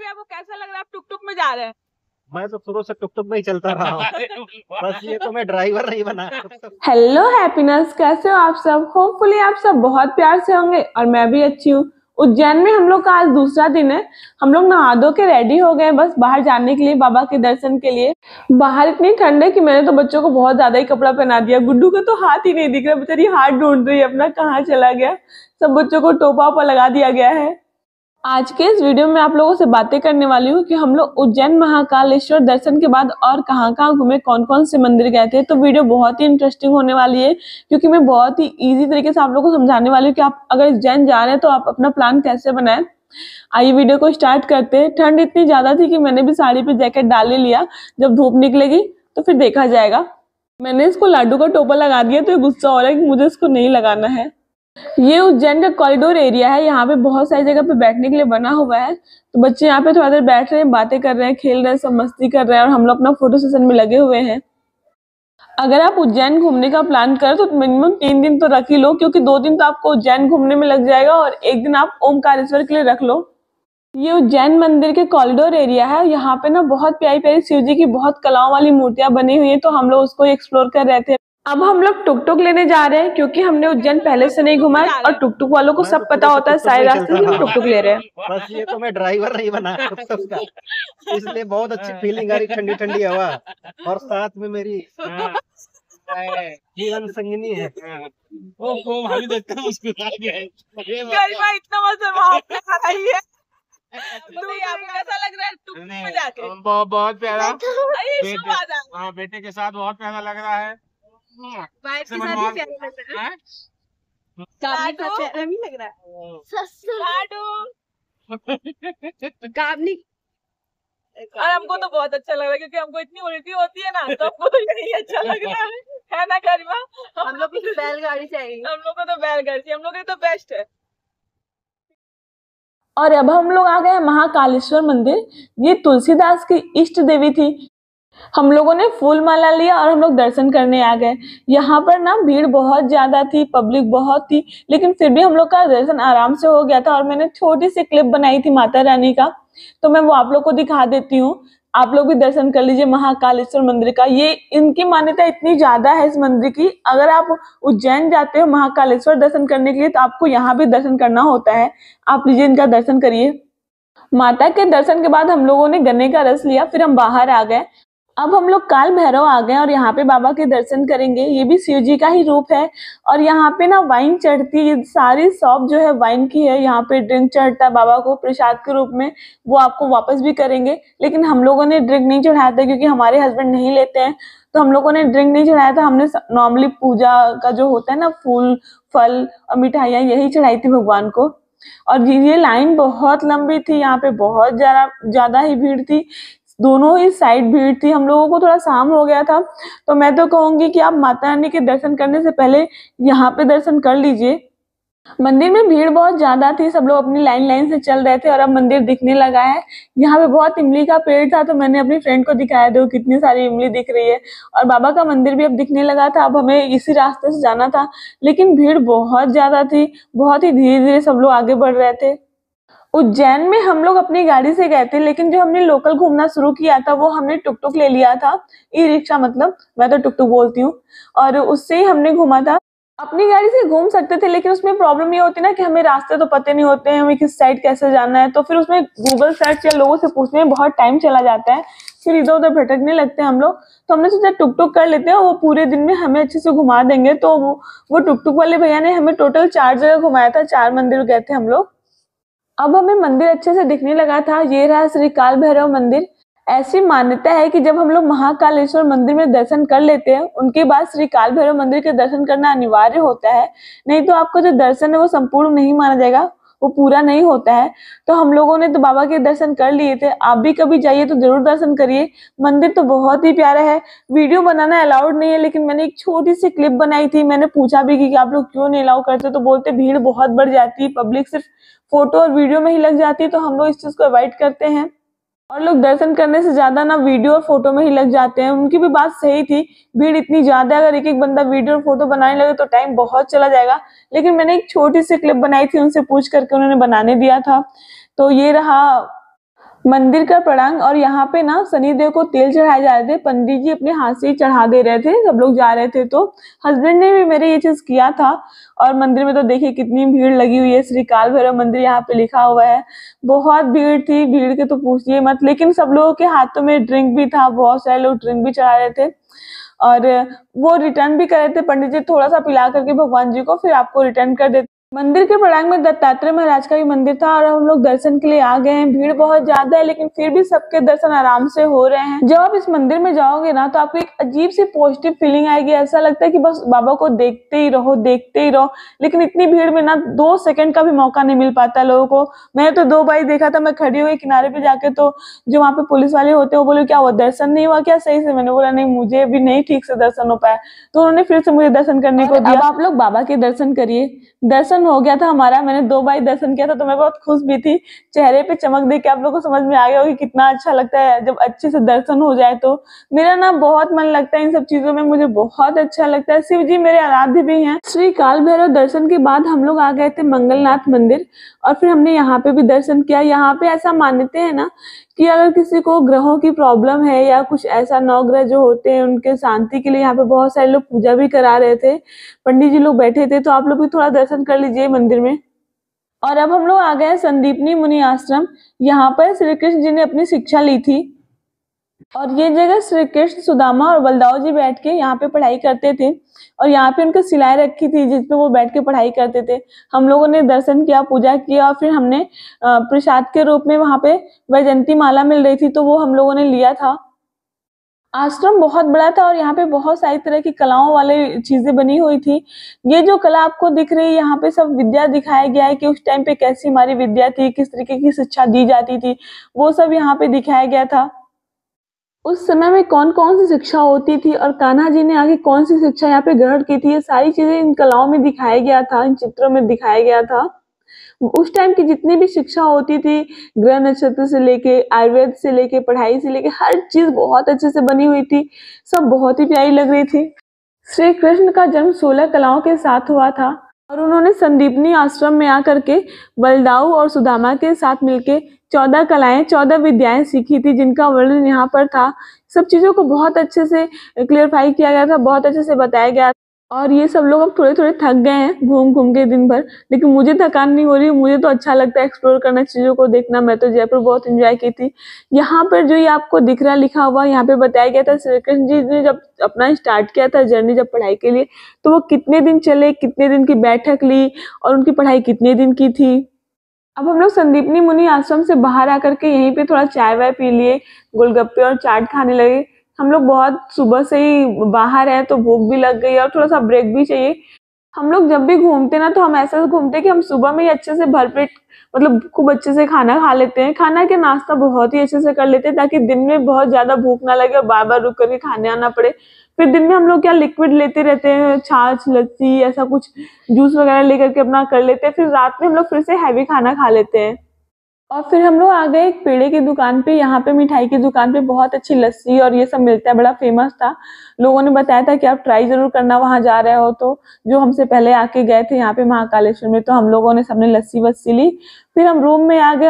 आपको कैसा लग रहा है? आप टुक टुक में जा रहे हैं? मैं तो शुरू से टुक टुक में ही चलता रहा हूँ। बस ये तो मैं ड्राइवर नहीं बना। हेलो हैप्पीनेस, कैसे हो आप सब? होपफुली आप सब बहुत प्यार से होंगे और मैं भी अच्छी हूँ। उज्जैन में हम लोग का आज दूसरा दिन है। हम लोग नहा धो के रेडी हो गए बस बाहर जाने के लिए, बाबा के दर्शन के लिए। बाहर इतनी ठंड है कि मैंने तो बच्चों को बहुत ज्यादा ही कपड़ा पहना दिया। गुड्डू का तो हाथ ही नहीं दिख रहा, बेचारी हाथ ढूंढ रही है अपना, कहाँ चला गया। सब बच्चों को टोपा ओपा लगा दिया गया है। आज के इस वीडियो में आप लोगों से बातें करने वाली हूँ कि हम लोग उज्जैन महाकालेश्वर दर्शन के बाद और कहाँ कहाँ घूमे, कौन कौन से मंदिर गए थे। तो वीडियो बहुत ही इंटरेस्टिंग होने वाली है क्योंकि मैं बहुत ही इजी तरीके से आप लोगों को समझाने वाली हूँ कि आप अगर उज्जैन जा रहे हैं तो आप अपना प्लान कैसे बनाएं। आइए वीडियो को स्टार्ट करते हैं। ठंड इतनी ज्यादा थी कि मैंने भी साड़ी पे जैकेट डाल ही लिया, जब धूप निकलेगी तो फिर देखा जाएगा। मैंने इसको लाडू का टोपा लगा दिया तो ये गुस्सा हो रहा है कि मुझे इसको नहीं लगाना है। ये उज्जैन का कॉरिडोर एरिया है, यहाँ पे बहुत सारी जगह पे बैठने के लिए बना हुआ है। तो बच्चे यहाँ पे थोड़ा देर बैठ रहे हैं, बातें कर रहे हैं, खेल रहे हैं, सब मस्ती कर रहे हैं और हम लोग अपना फोटो सेशन में लगे हुए हैं। अगर आप उज्जैन घूमने का प्लान करें तो मिनिमम 3 दिन तो रख ही लो, क्योंकि 2 दिन तो आपको उज्जैन घूमने में लग जाएगा और 1 दिन आप ओमकारेश्वर के लिए रख लो। ये उज्जैन मंदिर के कॉरिडोर एरिया है। यहाँ पे ना बहुत प्यारी प्यारी शिव जी की बहुत कलाओं वाली मूर्तियां बनी हुई है, तो हम लोग उसको एक्सप्लोर कर रहे थे। अब हम लोग टुक टुक लेने जा रहे हैं क्योंकि हमने उज्जैन पहले से नहीं घुमा है और टुक टुक वालों को सब पता होता है सारे रास्ते से हम टुक टुक ले रहे हैं। बस ये तो मैं ड्राइवर नहीं बना टुक टुक का, इसलिए बहुत अच्छी फीलिंग आ रही, ठंडी ठंडी हवा और साथ में मेरी जीवन संगिनी है। ओ भाई देखते मुस्कुरा गया। गरिमा इतना मजा वहां पे आ रही है। तो आपको कैसा लग रहा है टुक टुक में जाके? बहुत प्यारा। हाँ, बेटे के साथ बहुत प्यारा लग रहा है। वाइफ के साथ भी प्यारा लग रहा है। लाडू प्यारा भी लग रहा है। लाडू कामनी। और हमको तो बहुत अच्छा लग रहा है क्योंकि हमको इतनी उल्टी होती है ना, तो हमको तो यही अच्छा लग रहा है ना गरिमा? हम लोग को तो बैलगाड़ी चाहिए। हम लोग को तो बैलगाड़ी चाहिए, हम लोग के तो बेस्ट है। और अब हम लोग आ गए हैं महाकालेश्वर मंदिर। ये तुलसीदास की इष्ट देवी थी। हम लोगों ने फूल माला लिया और हम लोग दर्शन करने आ गए। यहाँ पर ना भीड़ बहुत ज्यादा थी, पब्लिक बहुत थी, लेकिन फिर भी हम लोग का दर्शन आराम से हो गया था। और मैंने छोटी सी क्लिप बनाई थी माता रानी का, तो मैं वो आप लोग को दिखा देती हूँ। आप लोग भी दर्शन कर लीजिए महाकालेश्वर मंदिर का। ये इनकी मान्यता इतनी ज्यादा है इस मंदिर की, अगर आप उज्जैन जाते हो महाकालेश्वर दर्शन करने के लिए तो आपको यहाँ भी दर्शन करना होता है। आप लीजिए, इनका दर्शन करिए। माता के दर्शन के बाद हम लोगों ने गन्ने का रस लिया, फिर हम बाहर आ गए। अब हम लोग काल भैरव आ गए और यहाँ पे बाबा के दर्शन करेंगे। ये भी शिव जी का ही रूप है और यहाँ पे ना वाइन चढ़ती है। सारी शॉप जो है वाइन की है। यहाँ पे ड्रिंक चढ़ता है बाबा को प्रसाद के रूप में, वो आपको वापस भी करेंगे। लेकिन हम लोगों ने ड्रिंक नहीं चढ़ाया था क्योंकि हमारे हस्बैंड नहीं लेते हैं, तो हम लोगों ने ड्रिंक नहीं चढ़ाया था। हमने नॉर्मली पूजा का जो होता है ना, फूल फल और मिठाइयाँ, यही चढ़ाई थी भगवान को। और ये लाइन बहुत लंबी थी, यहाँ पे बहुत ज्यादा ही भीड़ थी। दोनों ही साइड भीड़ थी। हम लोगों को थोड़ा शाम हो गया था, तो मैं तो कहूंगी कि आप माता रानी के दर्शन करने से पहले यहाँ पे दर्शन कर लीजिए। मंदिर में भीड़ बहुत ज्यादा थी, सब लोग अपनी लाइन से चल रहे थे और अब मंदिर दिखने लगा है। यहाँ पे बहुत इमली का पेड़ था, तो मैंने अपनी फ्रेंड को दिखाया, देखो कितनी सारी इमली दिख रही है। और बाबा का मंदिर भी अब दिखने लगा था। अब हमें इसी रास्ते से जाना था, लेकिन भीड़ बहुत ज्यादा थी। बहुत ही धीरे धीरे सब लोग आगे बढ़ रहे थे। उज्जैन में हम लोग अपनी गाड़ी से गए थे, लेकिन जो हमने लोकल घूमना शुरू किया था वो हमने टुक टुक ले लिया था। ई रिक्शा, मतलब मैं तो टुक टुक बोलती हूँ, और उससे ही हमने घूमा था। अपनी गाड़ी से घूम सकते थे, लेकिन उसमें प्रॉब्लम ये होती ना कि हमें रास्ते तो पते नहीं होते हैं, हमें किस साइड कैसे जाना है, तो फिर उसमें गूगल सर्च या लोगों से पूछने में बहुत टाइम चला जाता है, फिर इधर उधर भटकने लगते हैं हम लोग। तो हमने सोचा टुक टुक कर लेते हैं, वो पूरे दिन में हमें अच्छे से घुमा देंगे। तो वो टुक टुक वाले भैया ने हमें टोटल 4 जगह घुमाया था, 4 मंदिर गए थे हम लोग। अब हमें मंदिर अच्छे से दिखने लगा था। ये रहा श्री काल भैरव मंदिर। ऐसी मान्यता है कि जब हम लोग महाकालेश्वर मंदिर में दर्शन कर लेते हैं, उनके बाद श्री काल भैरव मंदिर के दर्शन करना अनिवार्य होता है, नहीं तो आपका जो दर्शन है वो संपूर्ण नहीं माना जाएगा, वो पूरा नहीं होता है। तो हम लोगों ने तो बाबा के दर्शन कर लिए थे। आप भी कभी जाइए तो जरूर दर्शन करिए। मंदिर तो बहुत ही प्यारा है। वीडियो बनाना अलाउड नहीं है, लेकिन मैंने एक छोटी सी क्लिप बनाई थी। मैंने पूछा भी कि आप लोग क्यों नहीं अलाउ करते, तो बोलते भीड़ बहुत बढ़ जाती है, पब्लिक सिर्फ फोटो और वीडियो में ही लग जाती है, तो हम लोग इस चीज को अवॉइड करते हैं। और लोग दर्शन करने से ज्यादा ना वीडियो और फोटो में ही लग जाते हैं। उनकी भी बात सही थी, भीड़ इतनी ज्यादा, अगर एक एक बंदा वीडियो और फोटो बनाने लगे तो टाइम बहुत चला जाएगा। लेकिन मैंने एक छोटी सी क्लिप बनाई थी, उनसे पूछ करके उन्होंने बनाने दिया था। तो ये रहा मंदिर का प्रणांग, और यहाँ पे ना शनिदेव को तेल चढ़ाए जा रहे थे। पंडित जी अपने हाथ से ही चढ़ा दे रहे थे, सब लोग जा रहे थे। तो हस्बैंड ने भी मेरे ये चीज किया था। और मंदिर में तो देखिए कितनी भीड़ लगी हुई है। श्री काल भैरव मंदिर यहाँ पे लिखा हुआ है। बहुत भीड़ थी, भीड़ के तो पूछिए मत। लेकिन सब लोगों के हाथों में ड्रिंक भी था, बहुत सारे लोग ड्रिंक भी चढ़ा रहे थे और वो रिटर्न भी कर रहे थे। पंडित जी थोड़ा सा पिला करके भगवान जी को फिर आपको रिटर्न कर देते। मंदिर के प्रणांग में दत्तात्रेय महाराज का भी मंदिर था और हम लोग दर्शन के लिए आ गए हैं। भीड़ बहुत ज्यादा है लेकिन फिर भी सबके दर्शन आराम से हो रहे हैं। जब आप इस मंदिर में जाओगे ना तो आपको एक अजीब सी पॉजिटिव फीलिंग आएगी। ऐसा लगता है कि बस बाबा को देखते ही रहो, देखते ही रहो। लेकिन इतनी भीड़ में ना 2 सेकंड का भी मौका नहीं मिल पाता लोगों को। मैंने तो 2 बार देखा था, मैं खड़ी हुई किनारे पे जाके, तो जो वहाँ पे पुलिस वाले होते हैं वो बोले क्या वो दर्शन नहीं हुआ क्या सही से? मैंने बोला नहीं, मुझे भी नहीं ठीक से दर्शन हो पाया। तो उन्होंने फिर से मुझे दर्शन करने को दिया। अब आप लोग बाबा के दर्शन करिए। दर्शन हो गया था हमारा, मैंने 2 बार दर्शन किया था तो मैं बहुत खुश भी थी। चेहरे पे चमक देख के आप लोगों को समझ में आ गया होगा कि कितना अच्छा लगता है जब अच्छे से दर्शन हो जाए। तो मेरा ना बहुत मन लगता है इन सब चीजों में, मुझे बहुत अच्छा लगता है। शिव जी मेरे आराध्य भी हैं। श्री काल भैरव दर्शन के बाद हम लोग आ गए थे मंगलनाथ मंदिर और फिर हमने यहाँ पे भी दर्शन किया। यहाँ पे ऐसा मानते हैं ना कि अगर किसी को ग्रहों की प्रॉब्लम है या कुछ ऐसा, 9 ग्रह जो होते हैं उनके शांति के लिए यहाँ पे बहुत सारे लोग पूजा भी करा रहे थे। पंडित जी लोग बैठे थे, तो आप लोग भी थोड़ा दर्शन कर लीजिए मंदिर में। और अब हम लोग आ गए संदीपनी मुनि आश्रम। यहाँ पर श्री कृष्ण जी ने अपनी शिक्षा ली थी और ये जगह श्री कृष्ण, सुदामा और बलदाऊ जी बैठ के यहाँ पे पढ़ाई करते थे और यहाँ पे उनकी शिलाएं रखी थी जिसपे वो बैठ के पढ़ाई करते थे। हम लोगों ने दर्शन किया, पूजा किया और फिर हमने प्रसाद के रूप में वहाँ पे वैजयंती माला मिल रही थी तो वो हम लोगों ने लिया था। आश्रम बहुत बड़ा था और यहाँ पे बहुत सारी तरह की कलाओं वाले चीजें बनी हुई थी। ये जो कला आपको दिख रही है यहाँ पे सब विद्या दिखाया गया है कि उस टाइम पे कैसी हमारी विद्या थी, किस तरीके की शिक्षा दी जाती थी, वो सब यहाँ पे दिखाया गया था। उस समय में कौन कौन सी शिक्षा होती थी और कान्हा जी ने आगे कौन सी शिक्षा यहाँ पे ग्रहण की थी, ये सारी चीजें इन कलाओं में दिखाया गया था, इन चित्रों में दिखाया गया था। उस टाइम की जितनी भी शिक्षा होती थी, ग्रह नक्षत्र से लेके, आयुर्वेद से लेके, पढ़ाई से लेके, हर चीज बहुत अच्छे से बनी हुई थी। सब बहुत ही प्यारी लग रही थी। श्री कृष्ण का जन्म 16 कलाओं के साथ हुआ था और उन्होंने संदीपनी आश्रम में आकर के बलदाऊ और सुदामा के साथ मिलके 14 कलाएं, 14 विद्याएं सीखी थी जिनका वर्णन यहाँ पर था। सब चीजों को बहुत अच्छे से क्लियरफाई किया गया था, बहुत अच्छे से बताया गया। और ये सब लोग अब थोड़े थोड़े थक गए हैं घूम घूम के दिन भर, लेकिन मुझे थकान नहीं हो रही। मुझे तो अच्छा लगता है एक्सप्लोर करना, चीजों को देखना। मैं तो जयपुर बहुत एंजॉय की थी। यहाँ पर जो ये आपको दिख रहा लिखा हुआ, यहाँ पे बताया गया था श्री कृष्ण जी ने जब अपना स्टार्ट किया था जर्नी, जब पढ़ाई के लिए, तो वो कितने दिन चले, कितने दिन की बैठक ली और उनकी पढ़ाई कितने दिन की थी। अब हम लोग संदीपनी मुनि आश्रम से बाहर आकर के यहीं पे थोड़ा चाय वाय पी लिए, गोलगप्पे और चाट खाने लगे। हम लोग बहुत सुबह से ही बाहर है तो भूख भी लग गई और थोड़ा सा ब्रेक भी चाहिए। हम लोग जब भी घूमते ना तो हम ऐसा घूमते कि हम सुबह में ही अच्छे से भरपेट, मतलब खूब अच्छे से खाना खा लेते हैं। खाना के नाश्ता बहुत ही अच्छे से कर लेते हैं ताकि दिन में बहुत ज्यादा भूख ना लगे और बार बार रुक करके खाने आना पड़े। फिर दिन में हम लोग क्या लिक्विड लेते रहते हैं, छाछ, लस्सी, ऐसा कुछ जूस वगैरह लेकर के अपना कर लेते हैं। फिर रात में हम लोग फिर से हैवी खाना खा लेते हैं। और फिर हम लोग आ गए एक पेड़े की दुकान पे। यहाँ पे मिठाई की दुकान पे बहुत अच्छी लस्सी और ये सब मिलता है, बड़ा फेमस था। लोगों ने बताया था कि आप ट्राई जरूर करना वहां जा रहे हो तो। जो हमसे पहले आके गए थे यहाँ पे महाकालेश्वर में, तो हम लोगों ने सबने लस्सी वस्सी ली। फिर हम रूम में आ गए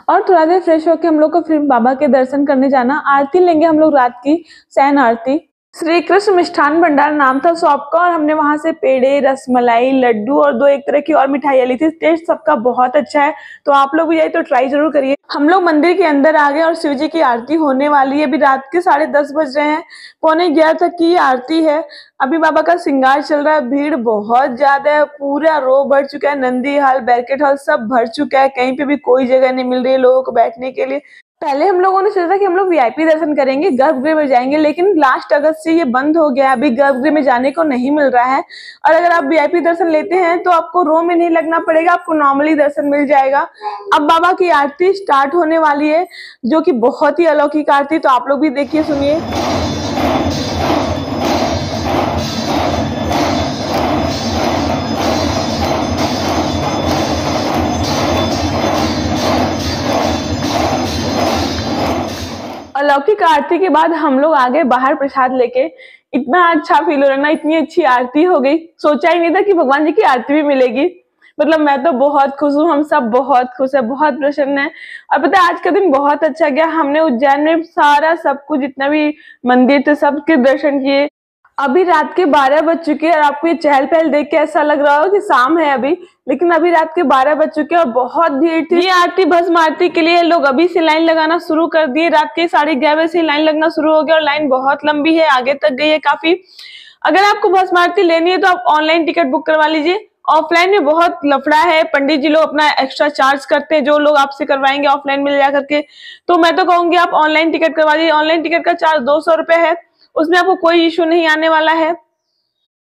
और थोड़ा देर फ्रेश होके हम लोग को फिर बाबा के दर्शन करने जाना। आरती लेंगे हम लोग रात की, शयन आरती। श्री कृष्ण मिष्ठान भंडार नाम था शॉप का और हमने वहां से पेड़े, रसमलाई, लड्डू और 2 एक तरह की और मिठाइयाँ ली थी। टेस्ट सबका बहुत अच्छा है, तो आप लोग भी जाइए तो ट्राई जरूर करिए। हम लोग मंदिर के अंदर आ गए और शिव जी की आरती होने वाली है। अभी रात के 10:30 बज रहे हैं, 10:45 तक की आरती है। अभी बाबा का श्रृंगार चल रहा है। भीड़ बहुत ज्यादा है, पूरा रो भर चुका है। नंदी हॉल, बैरिकेड हॉल सब भर चुका है। कहीं पे भी कोई जगह नहीं मिल रही है लोगों को बैठने के लिए। पहले हम लोगों ने सोचा कि हम लोग वीआईपी दर्शन करेंगे, गर्भगृह में जाएंगे, लेकिन लास्ट अगस्त से ये बंद हो गया। अभी गर्भगृह में जाने को नहीं मिल रहा है। और अगर आप वीआईपी दर्शन लेते हैं तो आपको रो में नहीं लगना पड़ेगा, आपको नॉर्मली दर्शन मिल जाएगा। अब बाबा की आरती स्टार्ट होने वाली है जो कि बहुत ही अलौकिक आरती, तो आप लोग भी देखिए, सुनिए। अलौकिक आरती के बाद हम लोग आ गए बाहर प्रसाद लेके। इतना अच्छा फील हो रहा ना, इतनी अच्छी आरती हो गई। सोचा ही नहीं था कि भगवान जी की आरती भी मिलेगी। मतलब मैं तो बहुत खुश हूँ, हम सब बहुत खुश है, बहुत प्रसन्न है। और पता है आज का दिन बहुत अच्छा गया। हमने उज्जैन में सारा सब कुछ जितना भी मंदिर थे सबके दर्शन किए। अभी रात के 12 बज चुके हैं और आपको ये चहल पहल देख के ऐसा लग रहा हो कि शाम है अभी, लेकिन अभी रात के 12 बज चुके हैं और बहुत भीड़ थी। ये आरती भस्म आरती के लिए लोग अभी से लाइन लगाना शुरू कर दिए। रात के 11:30 बजे से लाइन लगना शुरू हो गया और लाइन बहुत लंबी है, आगे तक गई है काफी। अगर आपको भस्म आरती लेनी है तो आप ऑनलाइन टिकट बुक करवा लीजिए। ऑफलाइन में बहुत लफड़ा है, पंडित जी लोग अपना एक्स्ट्रा चार्ज करते हैं जो लोग आपसे करवाएंगे ऑफलाइन में ले जा करके। तो मैं तो कहूंगी आप ऑनलाइन टिकट करवा लीजिए। ऑनलाइन टिकट का चार्ज 200 रुपए है, उसमें आपको कोई इश्यू नहीं आने वाला है।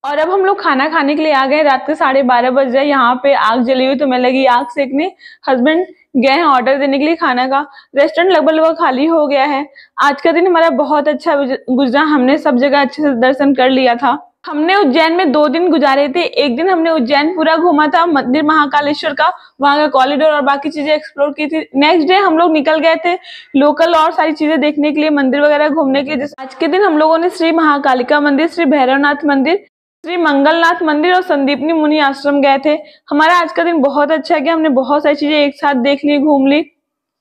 और अब हम लोग खाना खाने के लिए आ गए। रात के 12:30 बज रहे। यहाँ पे आग जली हुई तो मैं लगी आग सेकने। हस्बैंड गए हैं ऑर्डर देने के लिए खाना का। रेस्टोरेंट लगभग खाली हो गया है। आज का दिन हमारा बहुत अच्छा गुजरा। हमने सब जगह अच्छे से दर्शन कर लिया था। हमने उज्जैन में 2 दिन गुजारे थे। एक दिन हमने उज्जैन पूरा घूमा था, मंदिर महाकालेश्वर का, वहां का कॉरिडोर और बाकी चीजें एक्सप्लोर की थी। नेक्स्ट डे हम लोग निकल गए थे लोकल और सारी चीजें देखने के लिए, मंदिर वगैरह घूमने के लिए। आज के दिन हम लोगों ने श्री महाकालिका मंदिर, श्री भैरवनाथ मंदिर, श्री मंगलनाथ मंदिर और संदीपनी मुनि आश्रम गए थे। हमारा आज का दिन बहुत अच्छा गया। हमने बहुत सारी चीजें एक साथ देख ली, घूम ली।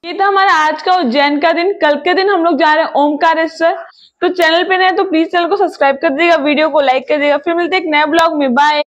ये था हमारा आज का उज्जैन का दिन। कल के दिन हम लोग जा रहे हैं ओमकारेश्वर। तो चैनल पे नए तो प्लीज चैनल को सब्सक्राइब कर दीजिएगा, वीडियो को लाइक कर दीजिएगा। फिर मिलते हैं एक नए ब्लॉग में। बाय।